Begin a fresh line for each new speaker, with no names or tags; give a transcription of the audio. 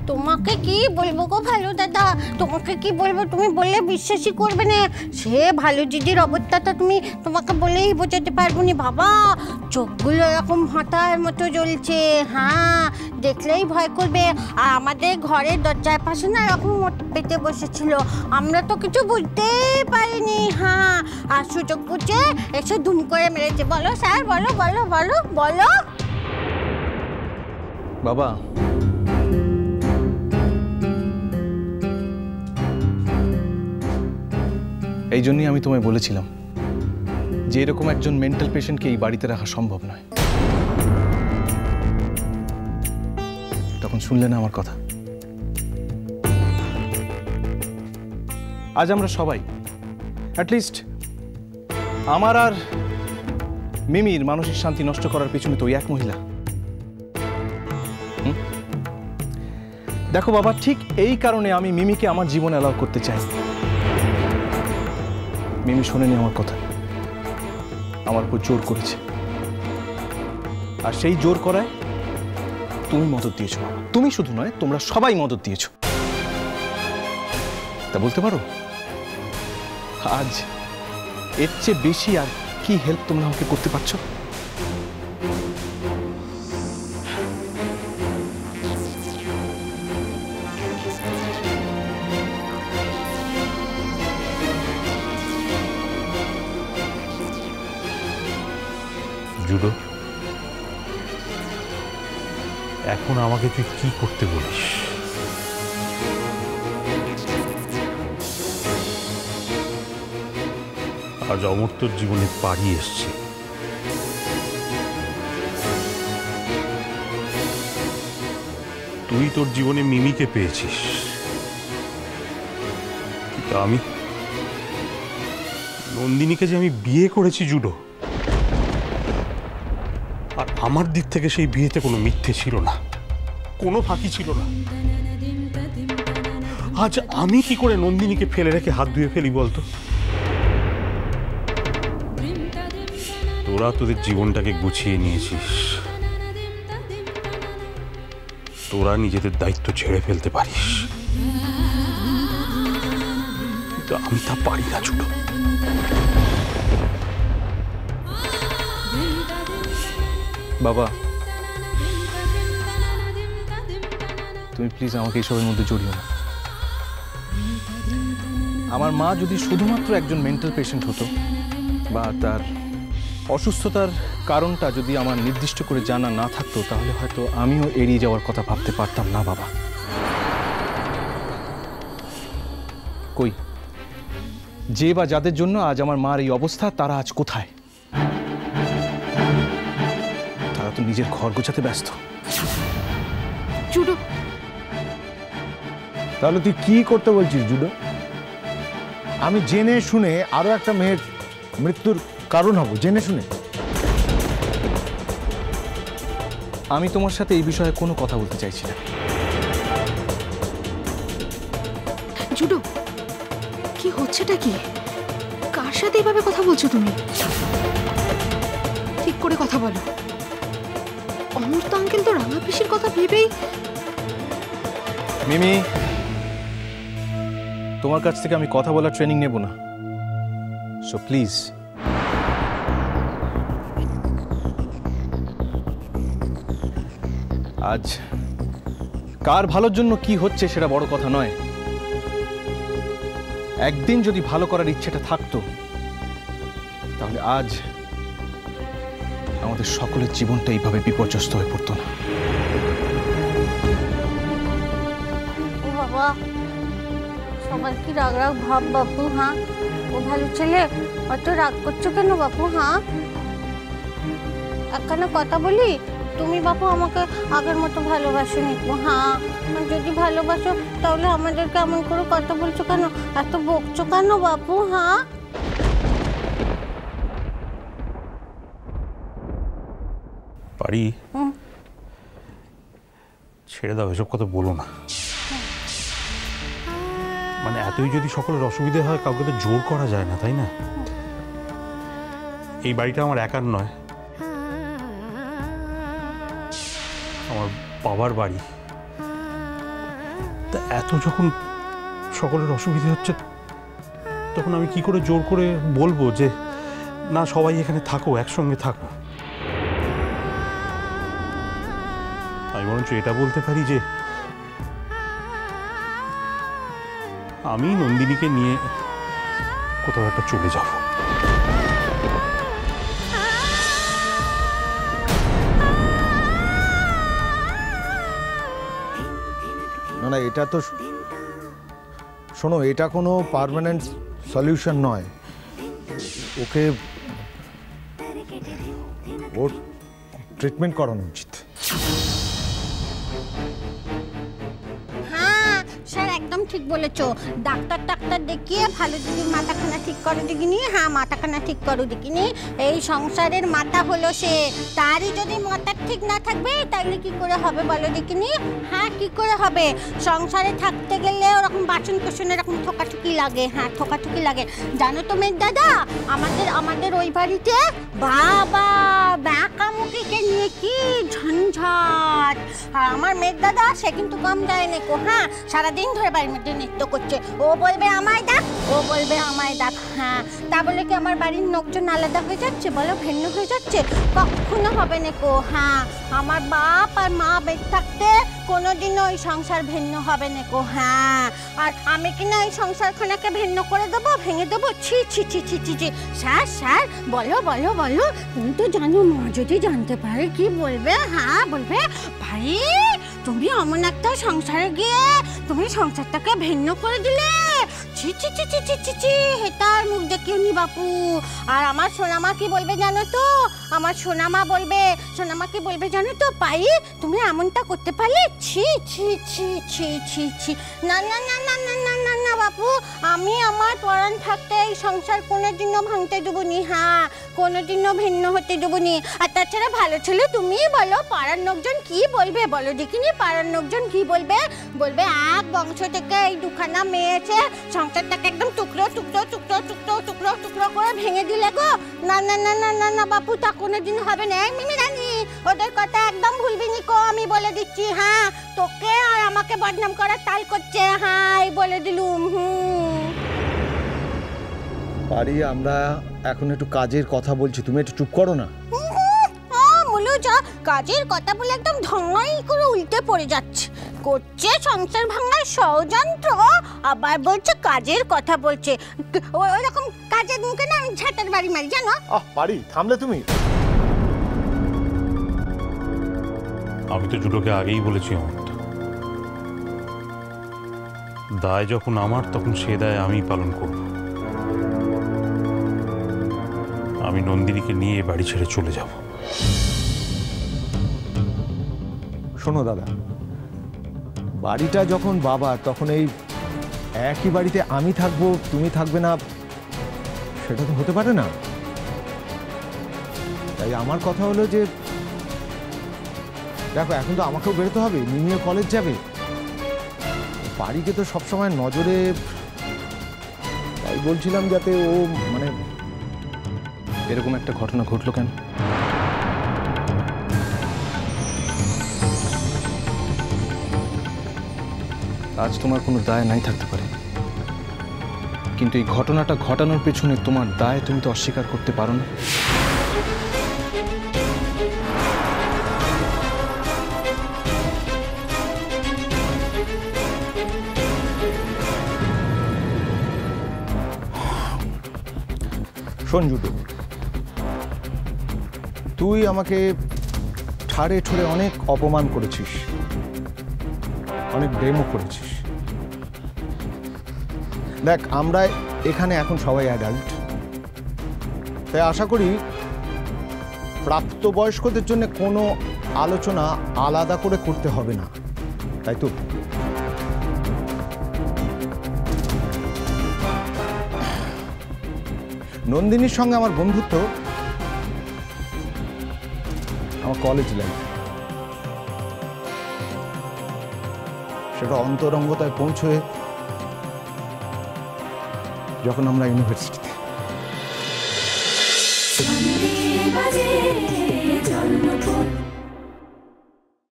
তোমাকে কি বলবো গো ভালো দাদা, তোমাকে কি বলবো, তুমি বললে বিশ্বাসই করবে না। সে ভালো দিদির অবস্থাটা তোমাকে বলেই বোঝাতে পারবো না বাবা। চোখগুলো এরকম ভাঁটার মতো জ্বলছে, হ্যাঁ দেখলেই ভয় করবে। আর আমাদের ঘরের দরজার পাশে না এরকম পেতে বসেছিল, আমরা তো কিছু বুঝতেই পারিনি। হ্যাঁ, আর সুযোগ বুঝে এসে ধুম করে মেরেছে। বলো স্যার, বলো বলো বলো বলো।
বাবা, এই জন্যই আমি তোমায় বলেছিলাম যে এরকম একজন মেন্টাল পেশেন্টকে এই বাড়িতে রাখা সম্ভব নয়। তখন শুনলে না আমার কথা। আজ আমরা সবাই অ্যাটলিস্ট আমার আর মিমির মানসিক শান্তি নষ্ট করার পিছনে তো ওই এক মহিলা। দেখো বাবা, ঠিক এই কারণে আমি মিমিকে আমার জীবনে অ্যালাউ করতে চাই। মিমি শোনেনি আমার কথা, আমার উপর জোর করেছে, আর সেই জোর করায় তুমি মদত দিয়েছো। তুমি শুধু নয়, তোমরা সবাই মদত দিয়েছো। তা বলতে পারো আজ এর চেয়ে বেশি আর কি হেল্প তোমরা আমাকে করতে পারছো?
জুডো, এখন আমাকে তুই কি করতে বলিস? আজ অমর তোর জীবনে পাড়ি এসছে। তুই তোর জীবনে মিমিকে পেয়েছিস, কিন্তু আমি নন্দিনীকে যে আমি বিয়ে করেছি জুডো, আর আমার দিক থেকে সেই বিয়েতে কোনো মিথ্যে ছিল না, কোনো ফাঁকি ছিল না। আজ আমি কি করে নন্দিনীকে ফেলে রেখে হাত ধুয়ে ফেলি বলতো? তোরা তোদের জীবনটাকে গুছিয়ে নিয়েছিস, তোরা নিজেদের দায়িত্ব ছেড়ে ফেলতে পারিস, কিন্তু আমি তা পারি না ছোট।
বাবা, তুমি প্লিজ আমাকে এইসবের মধ্যে জড়িও না। আমার মা যদি শুধুমাত্র একজন মেন্টাল পেশেন্ট হতো, বা তার অসুস্থতার কারণটা যদি আমার নির্দিষ্ট করে জানা না থাকতো, তাহলে হয়তো আমিও এড়িয়ে যাওয়ার কথা ভাবতে পারতাম না বাবা। কই, যে বা যাদের জন্য আজ আমার মার এই অবস্থা, তারা আজ কোথায়? তারা তো নিজের ঘর গোছাতে ব্যস্ত।
জুডো,
তাহলে তুই কি করতে বলছিস জুডো? আমি জেনে শুনে আরো একটা মেয়ের মৃত্যুর কারণ হব, জেনে শুনে?
আমি তোমার সাথে এই বিষয়ে কোনো কথা বলতে চাইছি না।
জুডো, কি হচ্ছেটা কি? কার সাথে এভাবে কথা বলছো তুমি? ঠিক করে কথা বলো। অমর্ত আঙ্কেল তো রাঙা পিসির কথা ভেবেই।
মিমি, তোমার কাছ থেকে আমি কথা বলার ট্রেনিং নেব না, সো প্লিজ। আজ কার ভালোর জন্য কি হচ্ছে সেটা বড় কথা নয়। একদিন যদি ভালো করার ইচ্ছেটা থাকতো, তাহলে আজ আমাদের সকলের জীবনটা এইভাবে বিপর্যস্ত হয়ে পড়তো না।
ও বাবা, সবার কি রাগ রাগ ভাব বাপু? হ্যাঁ, ও ভালো ছেলে, অত রাগ করছো কেন বাপু? হ্যাঁ, একখানা কথা বলি, তুমি বাপু আমাকে আগের মতো ভালোবাসো নিকো। হ্যাঁ, যদি ভালোবাসো তাহলে আমাদেরকে এমন করে কথা বলছো কেন, এত বকছো কেন বাপু? হ্যাঁ,
পারি, ছেড়ে দাও, এসব কথা বলো না। মানে এতই যদি সকলের অসুবিধে হয়, কাউকে তো জোর করা যায় না, তাই না? এই বাড়িটা আমার একার নয়, আমার বাবার বাড়ি। তা এত যখন সকলের অসুবিধে হচ্ছে, তখন আমি কি করে জোর করে বলবো যে না সবাই এখানে থাকো, একসঙ্গে থাকো? আমি বরঞ্চ এটা বলতে পারি যে আমি নন্দিনীকে নিয়ে কোথাও একটা চলে যাব।
না না, এটা তো শোনো, এটা কোনো পার্মানেন্ট সলিউশন নয়। ওকে ওর ট্রিটমেন্ট করানো উচিত।
হ্যাঁ স্যার, একদম ঠিক বলেছো। ডাক্তার দেখিয়ে ভালো দিদির মাথাখানা ঠিক করো দেখিনি। হ্যাঁ, মাথাখানা ঠিক করো দেখিনি। এই সংসারের মাথা হলো সে, তারই যদি মাথা ঠিক না থাকবে তাইলে কি করে হবে বলো দেখিনি? হ্যাঁ, কি করে হবে? সংসারে থাকতে গেলে ওরকম বাসন কোসন এরকম ঠোকাঠুকি লাগে। হ্যাঁ, ঠোকাঠুকি লাগে। জানো তো মেয়ের দাদা, আমাদের ওই বাড়িতে বাবা ব্যাকামুখিকে নিয়ে কি ঝঞ্ঝাট। আর আমার মেয়ের দাদা সে কিন্তু কম যায় না কো। হ্যাঁ, সারাদিন ধরে বাড়ির মধ্যে নৃত্য করছে। ও বলবে আমায় ডাক, ও বলবে আমায় ডাক। হ্যাঁ, তা বলে কি আমার বাড়ির লোকজন আলাদা হয়ে যাচ্ছে বলো, ভিন্ন হয়ে যাচ্ছে? কখনো হবে না কো। হ্যাঁ, আমার বাপ আর মা বেঁচে থাকতে কোনোদিনও ওই সংসার ভিন্ন হবে না কো। হ্যাঁ, আর আমি কিনা ওই সংসারখানাকে ভিন্ন করে দেবো, ভেঙে দেবো? ছি ছি ছি ছি ছি ছি। স্যার বলো বলো বলো, তুমি তো জানো মা যদি জানতে পারে কি বলবে? হ্যাঁ, বলবে ভাই তুমি অমন একটা সংসারে গিয়ে তুমি সংসারটাকে ভিন্ন করে দিলে। ছি ছি ছি ছি ছি ছি ছি, হেতার মুখ দেখিও নি বাপু। আর আমার সোনামা কি বলবে জানো তো? আমার সোনামা কি বলবে জানো তো? পাই তুমি এমনটা করতে পারলে? ছি ছি ছি ছি ছি ছি। না না না না না না না না বাপু, আমি আমার পরাণ থাকতে এই সংসার কোনোদিনও ভাঙতে দেবো নি। হ্যাঁ, কোনোদিনও ভিন্ন হতে দেবো নি। আর তাছাড়া ভালো ছেলে তুমি বলো, পাড়ার লোকজন কি বলবে বলো দেখিনি? পাড়ার লোকজন কি বলবে? বলবে এক বংশ থেকে এই দুখানা মেয়ে আছে, সংসারটাকে একদম টুকরো টুকরো টুকরো টুকরো টুকরো টুকরো করে ভেঙে দিলে গো। না না না না না না বাপু, তা কোনোদিন হবে না। মিমি রানী, ওদের কথা একদম ভুলবি নি কো, আমি বলে দিচ্ছি। হ্যাঁ, তোকে আর আমাকে বদনাম করার তাল করছে। হ্যাঁ, বলে দিলুম।
পারি, আমরা এখন একটু কাজের কথা বলছি, তুমি একটু চুপ করো না।
কাজের কথা বলে একদম ঢঙাই করে উল্টে পড়ে যাচ্ছে। করছে সংসার ভাঙার ষড়যন্ত্র, আবার বলছে কাজের কথা বলছে। ওরকম কাজের মুখে না আমি ঝাঁটার বাড়ি মারি, জানো?
পারি, থামলে তুমি?
আমি তো জুটোকে আগেই বলেছি অমরটা, দায় যখন আমার তখন সে দায় আমি পালন করব। আমি নন্দিনীকে নিয়ে বাড়ি ছেড়ে চলে যাব।
শোনো দাদা, বাড়িটা যখন বাবার, তখন এই একই বাড়িতে আমি থাকবো তুমি থাকবে না, সেটা তো হতে পারে না। তাই আমার কথা হলো যে দেখো, এখন তো আমাকেও বেরোতে হবে, মিমিও কলেজ যাবে, বাড়িকে তো সবসময় নজরে, তাই বলছিলাম যাতে ও মানে।
এরকম একটা ঘটনা ঘটলো কেন? আজ তোমার কোনো দায় নাই থাকতে পারে, কিন্তু এই ঘটনাটা ঘটানোর পেছনে তোমার দায় তুমি তো অস্বীকার করতে পারো না।
শোন জুটো, তুই আমাকে ঠাড়ে ঠুড়ে অনেক অপমান করেছিস, অনেক ডেমো করেছিস। দেখ, আমরা এখানে এখন সবাই অ্যাডাল্ট, তাই আশা করি প্রাপ্তবয়স্কদের জন্য কোনো আলোচনা আলাদা করে করতে হবে না, তাই তো? নন্দিনীর সঙ্গে আমার বন্ধুত্ব আমার কলেজ লাইফ, সেটা অন্তরঙ্গতায় পৌঁছয়ে যখন আমরা ইউনিভার্সিটিতে।